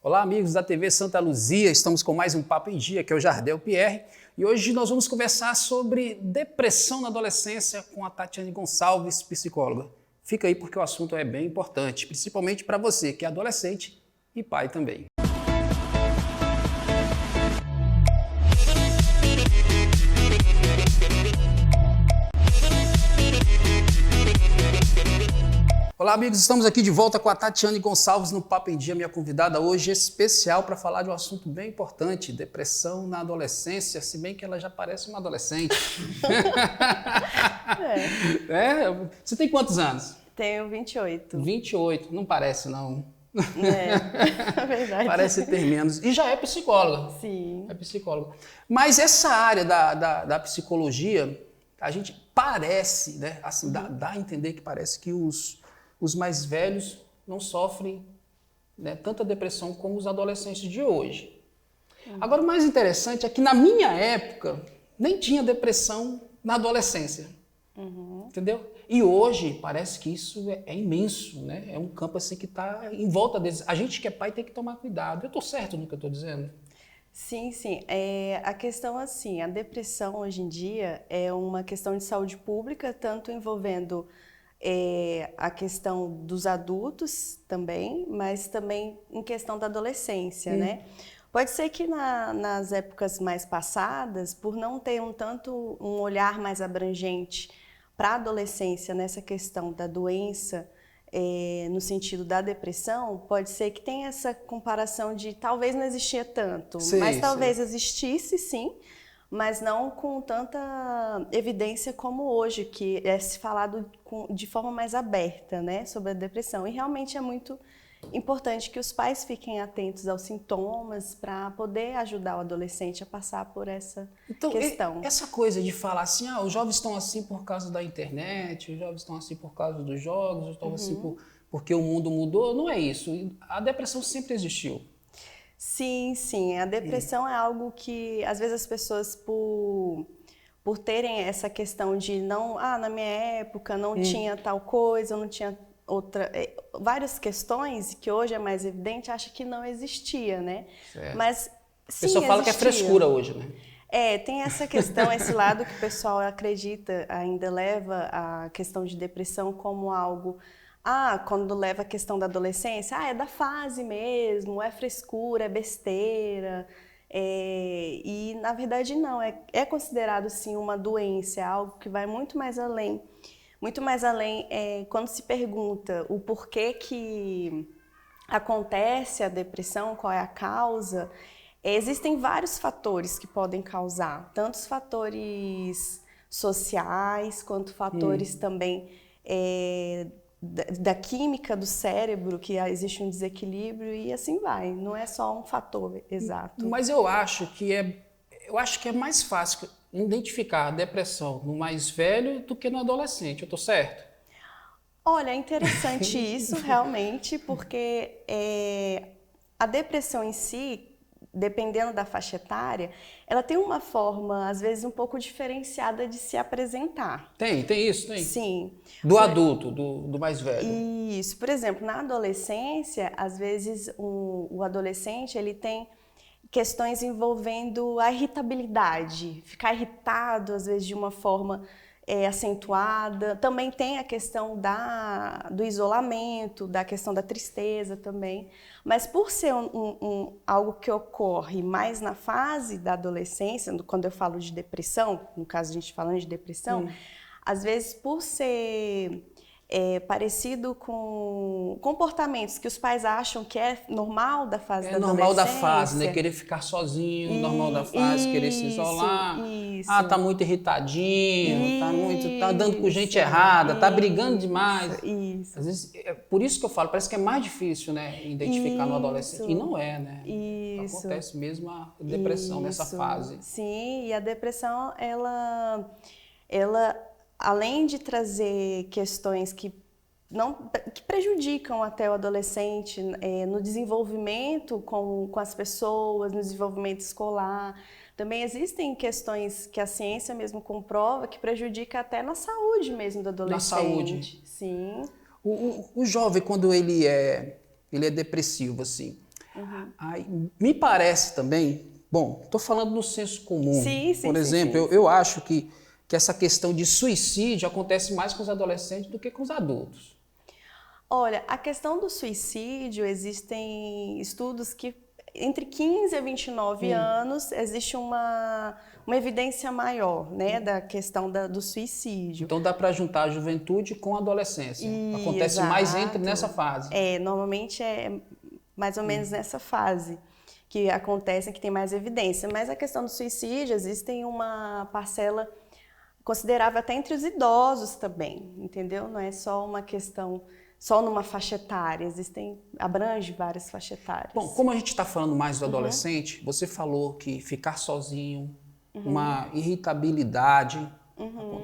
Olá, amigos da TV Santa Luzia, estamos com mais um Papo em Dia, que é o Jardel Pierre, e hoje nós vamos conversar sobre depressão na adolescência com a Tatiane Gonçalves, psicóloga. Fica aí porque o assunto é bem importante, principalmente para você que é adolescente e pai também. Olá, amigos, estamos aqui de volta com a Tatiane Gonçalves no Papo em Dia, minha convidada hoje especial para falar de um assunto bem importante, depressão na adolescência, se bem que ela já parece uma adolescente. Você tem quantos anos? Tenho 28. 28, não parece não. É verdade. Parece ter menos. E já é psicóloga. Sim. É psicóloga. Mas essa área da psicologia, a gente parece, né? Assim, dá a entender que parece que os mais velhos não sofrem, né, tanta depressão como os adolescentes de hoje. Agora, o mais interessante é que na minha época nem tinha depressão na adolescência. Entendeu? E hoje parece que isso é imenso, né? É um campo assim que está em volta deles. A gente que é pai tem que tomar cuidado. Eu estou certo no que eu estou dizendo? Sim, sim. A questão assim, a depressão hoje em dia é uma questão de saúde pública, tanto envolvendo a questão dos adultos também, mas também em questão da adolescência, né? Pode ser que nas épocas mais passadas, por não ter um olhar mais abrangente para a adolescência nessa questão da doença, no sentido da depressão, pode ser que tenha essa comparação de talvez não existia tanto, mas talvez existisse sim, mas não com tanta evidência como hoje, que é se falado de forma mais aberta, né, sobre a depressão. E realmente é muito importante que os pais fiquem atentos aos sintomas para poder ajudar o adolescente a passar por essa questão. Essa coisa de falar assim, os jovens estão assim por causa da internet, os jovens estão assim por causa dos jogos, estão assim porque o mundo mudou, não é isso. A depressão sempre existiu. Sim, sim. A depressão é algo que, às vezes, as pessoas, por terem essa questão de não... na minha época não tinha tal coisa, não tinha outra... várias questões que hoje é mais evidente, acha que não existia, né? Certo. Mas, sim, a pessoa fala que é frescura hoje, né? Tem essa questão, esse lado que o pessoal acredita, ainda leva a questão de depressão como algo... quando leva a questão da adolescência, é da fase mesmo, é frescura, é besteira. E, na verdade, não. É considerado, sim, uma doença, é algo que vai muito mais além. Muito mais além quando se pergunta o porquê que acontece a depressão, qual é a causa. Existem vários fatores que podem causar, tanto os fatores sociais, quanto fatores também... da química do cérebro, que existe um desequilíbrio e assim vai. Não é só um fator exato. Mas eu acho que é mais fácil identificar a depressão no mais velho do que no adolescente. Eu estou certo? Olha, é interessante isso realmente, porque a depressão em si, dependendo da faixa etária, ela tem uma forma, às vezes, um pouco diferenciada de se apresentar. Tem isso? Tem? Sim. Do adulto, do mais velho. Isso. Por exemplo, na adolescência, às vezes, o adolescente, ele tem questões envolvendo a irritabilidade, ficar irritado, às vezes, de uma forma acentuada. Também tem a questão do isolamento, da questão da tristeza também. Mas por ser algo que ocorre mais na fase da adolescência, quando eu falo de depressão, no caso a gente falando de depressão, às vezes por ser parecido com comportamentos que os pais acham que é normal da fase da adolescência. É normal da fase, né? Querer ficar sozinho, normal da fase, querer se isolar. Tá muito irritadinho, tá andando com gente errada, tá brigando demais. Isso. Às vezes, por isso que eu falo, parece que é mais difícil, né, identificar no adolescente. E não é, né? Isso. Acontece mesmo a depressão nessa fase. Sim, e a depressão, ela além de trazer questões que prejudicam até o adolescente no desenvolvimento com as pessoas, no desenvolvimento escolar, também existem questões que a ciência mesmo comprova que prejudica até na saúde mesmo do adolescente. Na saúde. Sim. O jovem, quando ele é depressivo, assim, Aí, me parece também, bom, estou falando no senso comum. Sim, sim, por exemplo, sim. eu acho que essa questão de suicídio acontece mais com os adolescentes do que com os adultos. Olha, a questão do suicídio, existem estudos que entre 15 a 29 anos existe uma evidência maior, né, da questão do suicídio. Então dá para juntar a juventude com a adolescência. Acontece mais nessa fase. Normalmente é mais ou menos nessa fase que acontece, que tem mais evidência. Mas a questão do suicídio, existem uma parcela considerável até entre os idosos também, entendeu? Não é só uma questão, só numa faixa etária, abrange várias faixas etárias. Bom, como a gente está falando mais do adolescente, você falou que ficar sozinho, uma irritabilidade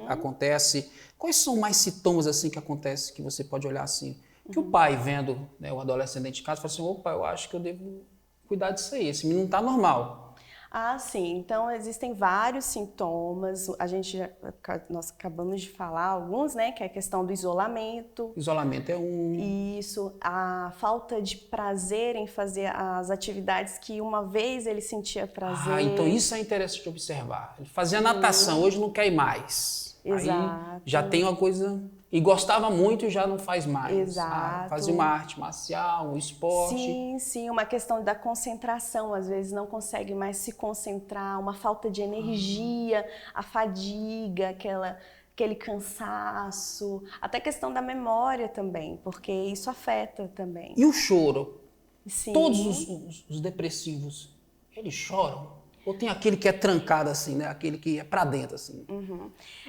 acontece. Quais são mais sintomas assim que acontece que você pode olhar assim? Que o pai vendo, né, o adolescente dentro de casa fala assim, opa, eu acho que eu devo cuidar disso aí, esse menino não está normal. Ah, sim. Então, existem vários sintomas. Nós acabamos de falar alguns, né? Que é a questão do isolamento. Isolamento é um... Isso. A falta de prazer em fazer as atividades que uma vez ele sentia prazer. Ah, então isso é interessante observar. Ele fazia natação, hoje não quer ir mais. Exato. Aí já tem uma coisa... E gostava muito e já não faz mais. Exato. Fazia uma arte marcial, um esporte. Sim, sim. Uma questão da concentração. Às vezes não consegue mais se concentrar. Uma falta de energia, a fadiga, aquele cansaço. Até questão da memória também, porque isso afeta também. E o choro? Sim. Todos os depressivos, eles choram? Ou tem aquele que é trancado assim, né? Aquele que é pra dentro assim?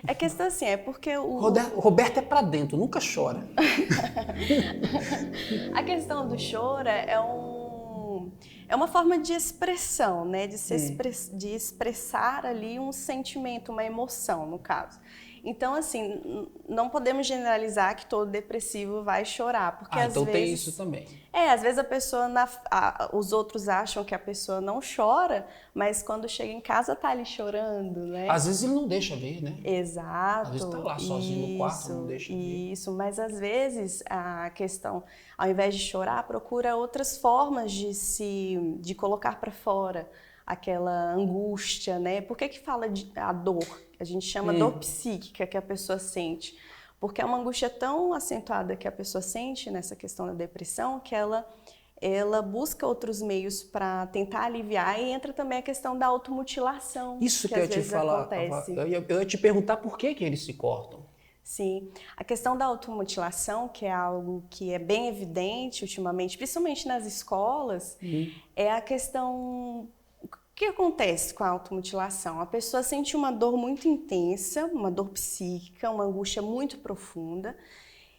É questão assim, é porque o Roberto é pra dentro, nunca chora. A questão do choro é uma forma de expressão, né? De expressar ali um sentimento, uma emoção, no caso. Então, assim, não podemos generalizar que todo depressivo vai chorar, porque às então vezes... tem isso também. Às vezes a pessoa, os outros acham que a pessoa não chora, mas quando chega em casa tá ali chorando, né? Às vezes ele não deixa ver, né? Exato. Às vezes tá lá sozinho no quarto, não deixa ver. Isso, mas às vezes a questão, ao invés de chorar, procura outras formas de colocar para fora aquela angústia, né? Por que fala a dor? A gente chama dor psíquica que a pessoa sente. Porque é uma angústia tão acentuada que a pessoa sente nessa questão da depressão que ela busca outros meios para tentar aliviar, e entra também a questão da automutilação. Isso que eu ia te falar. Acontece. Eu ia te perguntar por que eles se cortam. Sim, a questão da automutilação, que é algo que é bem evidente ultimamente, principalmente nas escolas, é a questão... O que acontece com a automutilação? A pessoa sente uma dor muito intensa, uma dor psíquica, uma angústia muito profunda,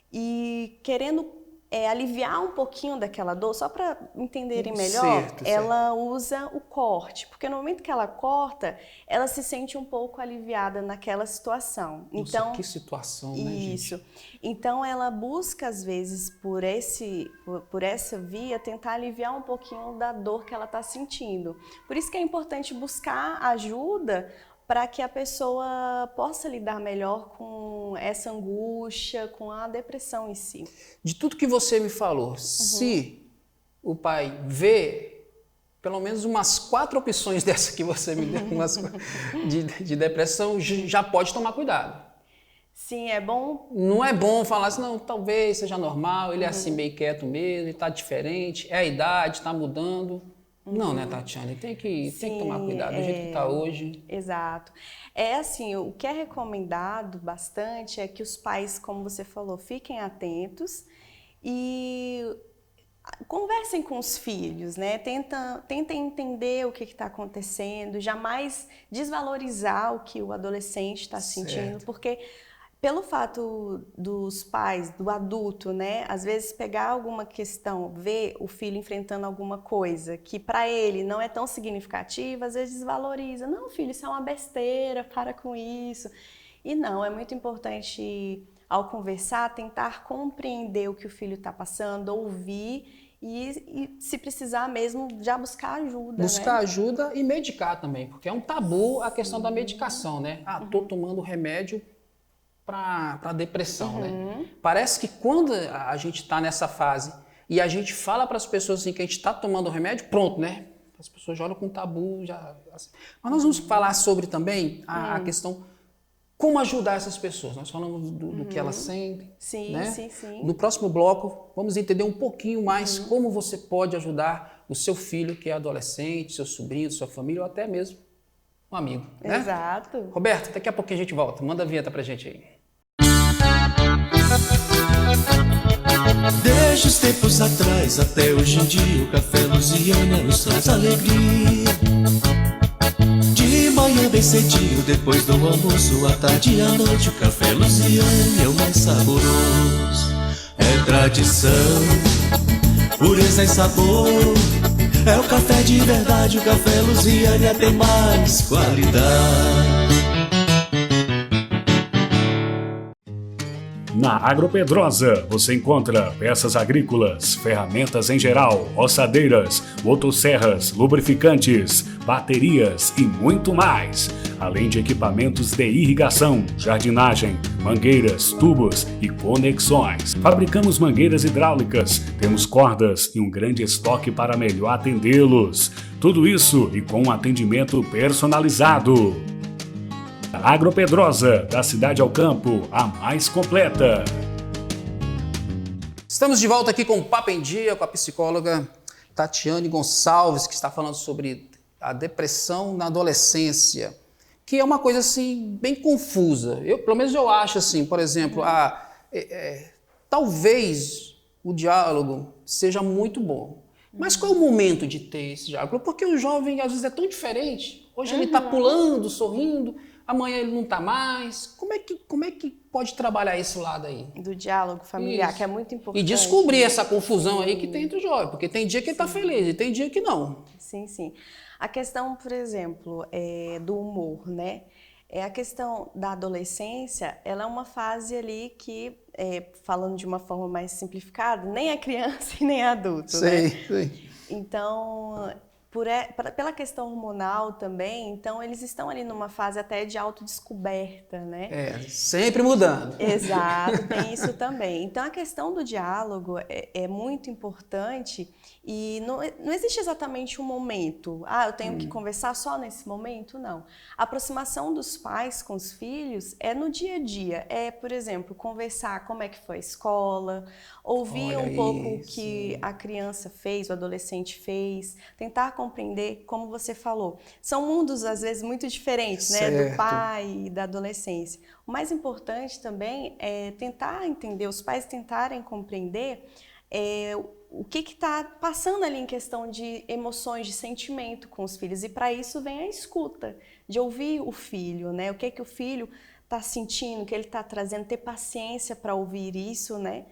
e querendo aliviar um pouquinho daquela dor, só para entenderem melhor, ela usa o corte, porque no momento que ela corta, ela se sente um pouco aliviada naquela situação. Nossa, então, que situação, né, isso. gente? Então ela busca às vezes por essa via tentar aliviar um pouquinho da dor que ela está sentindo. Por isso que é importante buscar ajuda para que a pessoa possa lidar melhor com essa angústia, com a depressão em si. De tudo que você me falou, se o pai vê pelo menos umas 4 opções dessa que você me deu, de depressão, já pode tomar cuidado. Sim, é bom. Não é bom falar assim, não, talvez seja normal, ele é assim meio quieto mesmo, ele está diferente, é a idade, está mudando. Não, né, Tatiane? Tem que tomar cuidado do jeito que está hoje. Exato. É assim, o que é recomendado bastante é que os pais, como você falou, fiquem atentos e conversem com os filhos, né? Tentem entender o que está acontecendo, jamais desvalorizar o que o adolescente está sentindo, porque... Pelo fato dos pais, do adulto, né, às vezes pegar alguma questão, ver o filho enfrentando alguma coisa que para ele não é tão significativa, às vezes desvaloriza. Não, filho, isso é uma besteira, para com isso. E não, é muito importante, ao conversar, tentar compreender o que o filho está passando, ouvir e, se precisar mesmo, já buscar ajuda. Buscar ajuda e medicar também, porque é um tabu a questão da medicação, né? Ah, tô tomando remédio para depressão, né? Parece que quando a gente está nessa fase e a gente fala para as pessoas assim, que a gente está tomando o remédio, pronto, né? As pessoas já olham com tabu. Assim. Mas nós vamos falar sobre também a questão como ajudar essas pessoas. Nós falamos do que elas sentem. Sim, né? sim. No próximo bloco, vamos entender um pouquinho mais como você pode ajudar o seu filho que é adolescente, seu sobrinho, sua família ou até mesmo um amigo. Né? Exato. Roberto, daqui a pouquinho a gente volta. Manda a vinheta pra gente aí. Desde os tempos atrás até hoje em dia, o Café Luziânia nos traz alegria. De manhã bem cedinho, depois do almoço, à tarde e à noite, o Café Luziânia é o mais saboroso. É tradição, pureza e sabor. É o café de verdade, o Café Luziânia tem mais qualidade. Na Agropedrosa você encontra peças agrícolas, ferramentas em geral, roçadeiras, motosserras, lubrificantes, baterias e muito mais. Além de equipamentos de irrigação, jardinagem, mangueiras, tubos e conexões. Fabricamos mangueiras hidráulicas, temos cordas e um grande estoque para melhor atendê-los. Tudo isso e com um atendimento personalizado. Agropedrosa, da cidade ao campo, a mais completa. Estamos de volta aqui com o Papo em Dia, com a psicóloga Tatiane Gonçalves, que está falando sobre a depressão na adolescência, que é uma coisa assim bem confusa. Pelo menos eu acho assim, por exemplo, talvez o diálogo seja muito bom, mas qual é o momento de ter esse diálogo? Porque o jovem às vezes é tão diferente. Hoje ele está pulando, sorrindo, amanhã ele não está mais. Como é que pode trabalhar esse lado aí? Do diálogo familiar, Isso. que é muito importante. E descobrir essa confusão aí que tem entre os jovens, porque tem dia que ele está feliz e tem dia que não. Sim. A questão, por exemplo, do humor, né? A questão da adolescência, ela é uma fase ali que, falando de uma forma mais simplificada, nem é criança e nem é adulto, né? Sei. Então, pela questão hormonal também, então eles estão ali numa fase até de autodescoberta, né? Sempre mudando. Exato, tem isso também. Então a questão do diálogo é muito importante e não existe exatamente um momento. Eu tenho que conversar só nesse momento? Não. A aproximação dos pais com os filhos é no dia a dia. Por exemplo, conversar como é que foi a escola, ouvir um pouco o que a criança fez, o adolescente fez, tentar compreender, como você falou. São mundos, às vezes, muito diferentes, né? Do pai e da adolescência. O mais importante também é tentar entender, os pais tentarem compreender o que está passando ali em questão de emoções, de sentimento com os filhos. E para isso vem a escuta, de ouvir o filho, né? O que o filho está sentindo, o que ele está trazendo, ter paciência para ouvir isso, né?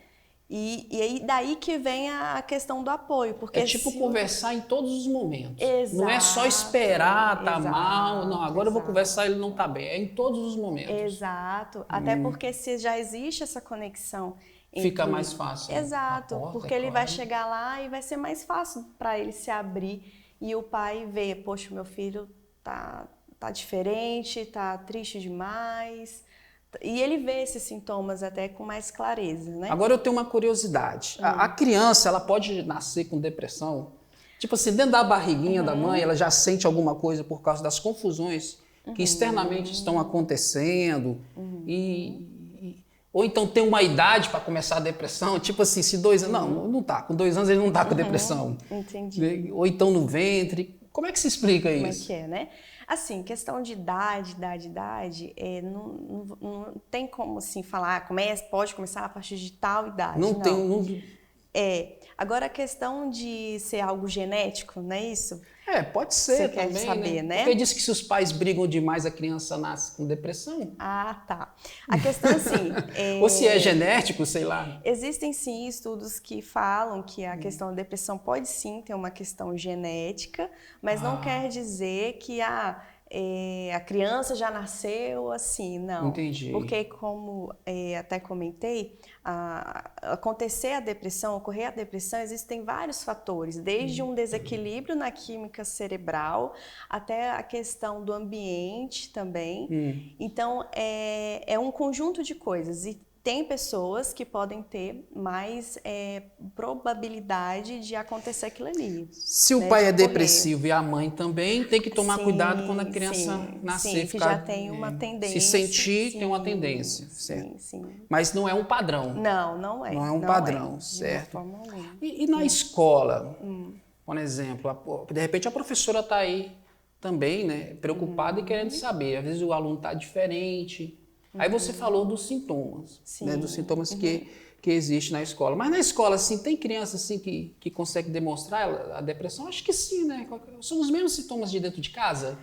E aí daí que vem a questão do apoio. Porque conversar em todos os momentos. Exato, não é só esperar, tá mal, não, agora eu vou conversar, ele não tá bem. É em todos os momentos. Exato, até porque se já existe essa conexão... Fica mais fácil. Exato, porque ele vai chegar lá e vai ser mais fácil para ele se abrir e o pai ver, poxa, meu filho tá diferente, tá triste demais... E ele vê esses sintomas até com mais clareza, né? Agora eu tenho uma curiosidade. A criança, ela pode nascer com depressão? Tipo assim, dentro da barriguinha da mãe, ela já sente alguma coisa por causa das confusões que externamente estão acontecendo? Ou então tem uma idade para começar a depressão? Tipo assim, se 2 anos... Não tá. Com 2 anos ele não tá com depressão. Entendi. Ou então no ventre. Como é que se explica isso? Como é que é, né? Assim, questão de idade, não tem como assim falar, pode começar a partir de tal idade. Não tem. Agora a questão de ser algo genético, não é isso? Pode ser Você também, quer saber, né? Porque diz que se os pais brigam demais, a criança nasce com depressão. Tá. A questão assim... Ou se é genético, sei lá. Existem sim estudos que falam que a questão da depressão pode sim ter uma questão genética, mas não quer dizer que a criança já nasceu assim, não. Entendi. Porque como até comentei, ocorrer a depressão, existem vários fatores, desde um desequilíbrio na química cerebral até a questão do ambiente também. Então, é um conjunto de coisas. E tem pessoas que podem ter mais probabilidade de acontecer aquilo ali. Se o né, pai de é ocorrer. depressivo e a mãe também, tem que tomar Sim, cuidado quando a criança sim, nascer. sim, que ficar, já tem uma tendência. Se sentir, sim, tem uma tendência, certo? Sim, sim. Mas não é um padrão. Não é. Não é um padrão, de certo? forma alguma. E na escola, por exemplo, de repente a professora está aí também, né, preocupada e querendo saber. Às vezes o aluno está diferente. Aí você falou dos sintomas, né, dos sintomas que existem na escola. Mas na escola, assim, tem criança assim, que consegue demonstrar a depressão? Acho que sim, né? São os mesmos sintomas de dentro de casa?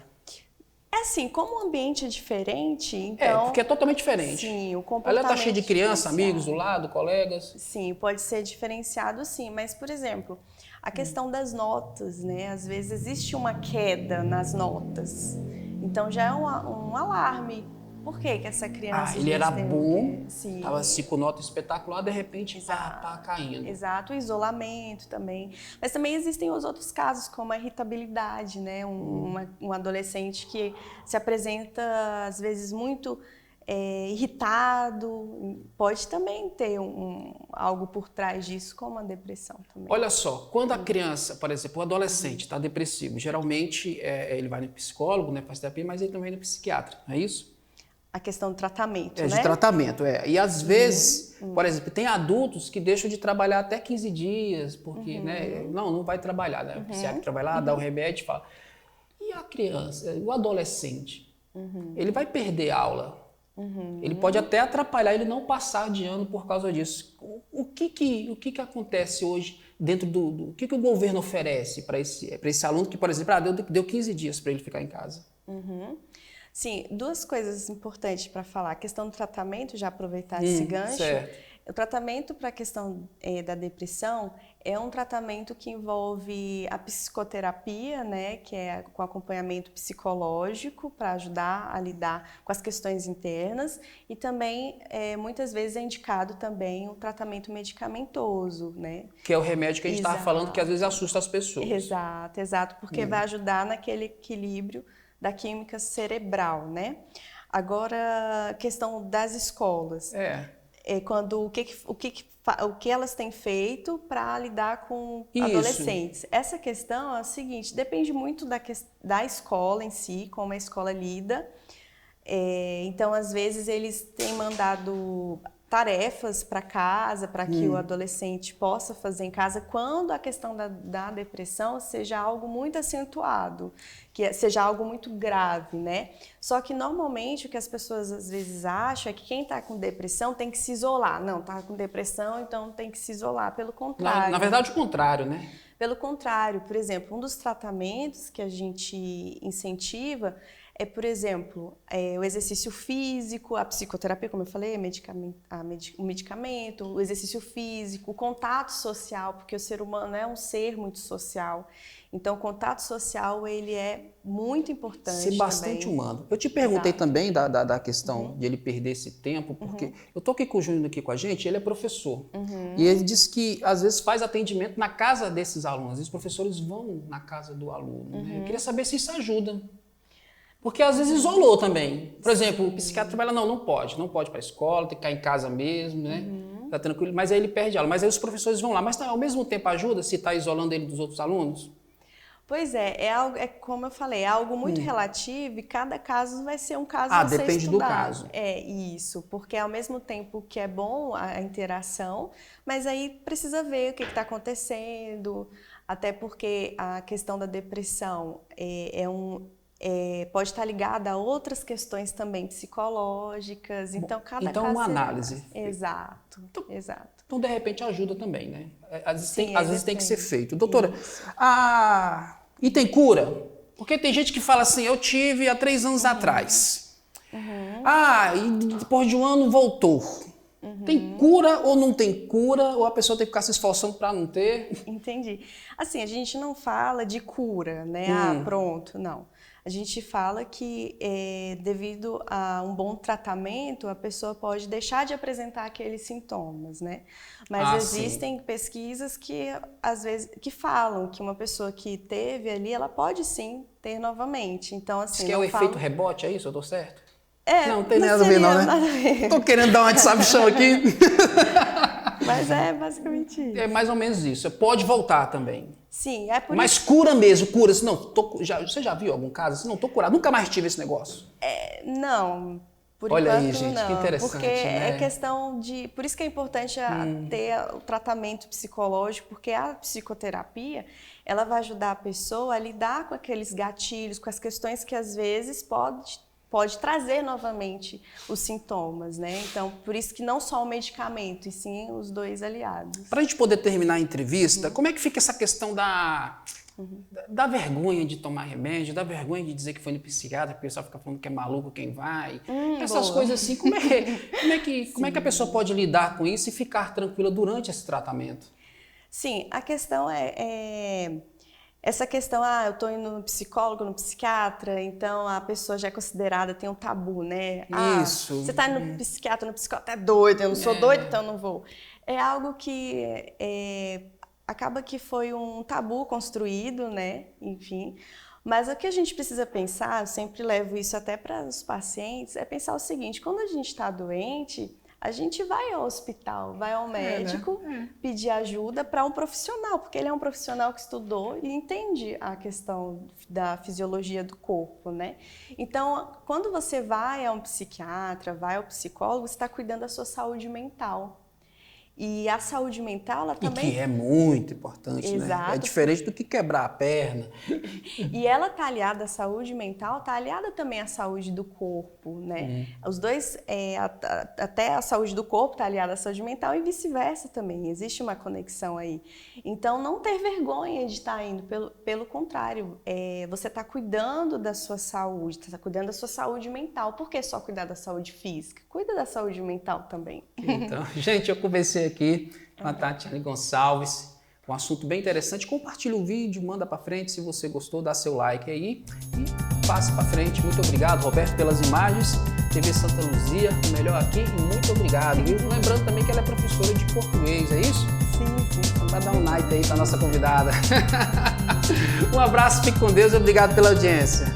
É assim, como o ambiente é diferente, então... porque é totalmente diferente. Sim, o comportamento... Ela está cheia de criança, diferenciado. amigos do lado, colegas. Sim, pode ser diferenciado sim, mas, por exemplo, a questão das notas, né? Às vezes existe uma queda nas notas, então já é um alarme. Por que essa criança... Ele era bom, Sim. estava assim, com nota espetacular, de repente está caindo. Exato, o isolamento também. Mas também existem os outros casos, como a irritabilidade, né? Um adolescente que se apresenta, às vezes, muito irritado, pode também ter algo por trás disso, como a depressão também. Olha só, quando a criança, por exemplo, o adolescente está depressivo, geralmente ele vai no psicólogo, né, faz terapia, mas ele também vai no psiquiatra, não é isso? A questão do tratamento, né? De tratamento, E às vezes, por exemplo, tem adultos que deixam de trabalhar até 15 dias, porque, né, não vai trabalhar, né? O psiquiatra vai lá, dá o remédio e fala. E a criança, o adolescente, ele vai perder aula. Ele pode até atrapalhar ele não passar de ano por causa disso. O que acontece hoje dentro do... O que o governo oferece para esse aluno que, por exemplo, deu 15 dias para ele ficar em casa? Sim, duas coisas importantes para falar. A questão do tratamento, já aproveitar esse gancho. Certo. O tratamento para a questão da depressão é um tratamento que envolve a psicoterapia, né, que é com acompanhamento psicológico para ajudar a lidar com as questões internas, e também muitas vezes é indicado também o tratamento medicamentoso, né? Que é o remédio que a gente estava falando que às vezes assusta as pessoas. Exato, porque vai ajudar naquele equilíbrio da química cerebral, né? Agora, a questão das escolas. Quando o que elas têm feito para lidar com adolescentes. Essa questão é a seguinte, depende muito da escola em si, como a escola lida. Então, às vezes, eles têm mandado tarefas para casa, para que o adolescente possa fazer em casa, quando a questão da depressão seja algo muito acentuado, que seja algo muito grave, né? Só que normalmente o que as pessoas às vezes acham é que quem está com depressão tem que se isolar. Não, está com depressão, então tem que se isolar. Pelo contrário. Na verdade, o contrário, né? Pelo contrário, por exemplo, um dos tratamentos que a gente incentiva é, por exemplo, o exercício físico, a psicoterapia, como eu falei, o medicamento, o exercício físico, o contato social, porque o ser humano é um ser muito social. Então, o contato social, ele é muito importante. Ser bastante humano. Eu te perguntei também da questão de ele perder esse tempo, porque eu estou aqui com o Júnior aqui com a gente, ele é professor. E ele disse que, às vezes, faz atendimento na casa desses alunos. Os professores vão na casa do aluno. Né? Eu queria saber se isso ajuda. Porque às vezes isolou também. Por exemplo, o psiquiatra vai lá, não pode ir para a escola, tem que ficar em casa mesmo, né? Tá tranquilo, mas aí ele perde aula. Mas aí os professores vão lá, mas ao mesmo tempo ajuda se está isolando ele dos outros alunos? Pois é como eu falei, é algo muito relativo e cada caso vai ser um caso a ser depende estudado. do caso. Isso, porque ao mesmo tempo que é bom a interação, mas aí precisa ver o que está acontecendo, até porque a questão da depressão pode estar ligada a outras questões também psicológicas, então cada caso... uma análise. Exato. Então, de repente, ajuda também, né? Às vezes tem que ser feito. Doutora, e tem cura? Porque tem gente que fala assim, eu tive há 3 anos atrás. E depois de um ano voltou. Tem cura ou não tem cura? Ou a pessoa tem que ficar se esforçando para não ter? Entendi. Assim, a gente não fala de cura, né? Pronto, não. A gente fala que devido a um bom tratamento, a pessoa pode deixar de apresentar aqueles sintomas, né? Mas existem pesquisas que, às vezes, que falam que uma pessoa que teve ali, ela pode sim ter novamente. Então, assim, isso que é o efeito rebote, é isso? Eu estou certo? Não tem nada a ver, não, né? Nada a ver. Tô querendo dar uma de sabichão aqui. Mas é basicamente isso. É mais ou menos isso. Pode voltar também. Sim, é por Mas isso. cura mesmo, cura. Se não, você já viu algum caso? Se não, tô curado. Nunca mais tive esse negócio. Não, por Olha enquanto aí, gente, não. que interessante, Porque né? é questão de... Por isso que é importante ter o tratamento psicológico, porque a psicoterapia, ela vai ajudar a pessoa a lidar com aqueles gatilhos, com as questões que às vezes pode trazer novamente os sintomas, né? Então, por isso que não só o medicamento, e sim os dois aliados. Para a gente poder terminar a entrevista, como é que fica essa questão da vergonha de tomar remédio, da vergonha de dizer que foi no psiquiatra, porque o pessoal fica falando que é maluco quem vai. Essas boa. coisas assim, como é que a pessoa pode lidar com isso e ficar tranquila durante esse tratamento? Sim, a questão essa questão, eu estou indo no psicólogo, no psiquiatra, então a pessoa já é considerada, tem um tabu, né? Isso. Você está indo no psiquiatra é doido, eu não sou doido, então eu não vou. É algo que acaba que foi um tabu construído, né? Enfim. Mas o que a gente precisa pensar, eu sempre levo isso até para os pacientes, é pensar o seguinte: quando a gente está doente, a gente vai ao hospital, vai ao médico, pedir ajuda para um profissional, porque ele é um profissional que estudou e entende a questão da fisiologia do corpo, né? Então, quando você vai a um psiquiatra, vai ao psicólogo, você está cuidando da sua saúde mental. E a saúde mental, ela também... E que é muito importante, Exato. né? É diferente do que quebrar a perna. E ela está aliada à saúde mental, está aliada também à saúde do corpo, né? Os dois, até a saúde do corpo está aliada à saúde mental e vice-versa também. Existe uma conexão aí. Então, não ter vergonha de estar indo. Pelo contrário, você está cuidando da sua saúde, está cuidando da sua saúde mental. Por que só cuidar da saúde física? Cuida da saúde mental também. Então, gente, eu conversei aqui com a Tatiane Gonçalves, um assunto bem interessante. Compartilha o vídeo, manda para frente se você gostou, dá seu like aí e passe para frente. Muito obrigado, Roberto, pelas imagens. TV Santa Luzia, o melhor aqui, e muito obrigado, viu? Lembrando também que ela é professora de português, é isso? Sim. Para dar um night aí para nossa convidada. Um abraço, fique com Deus e obrigado pela audiência.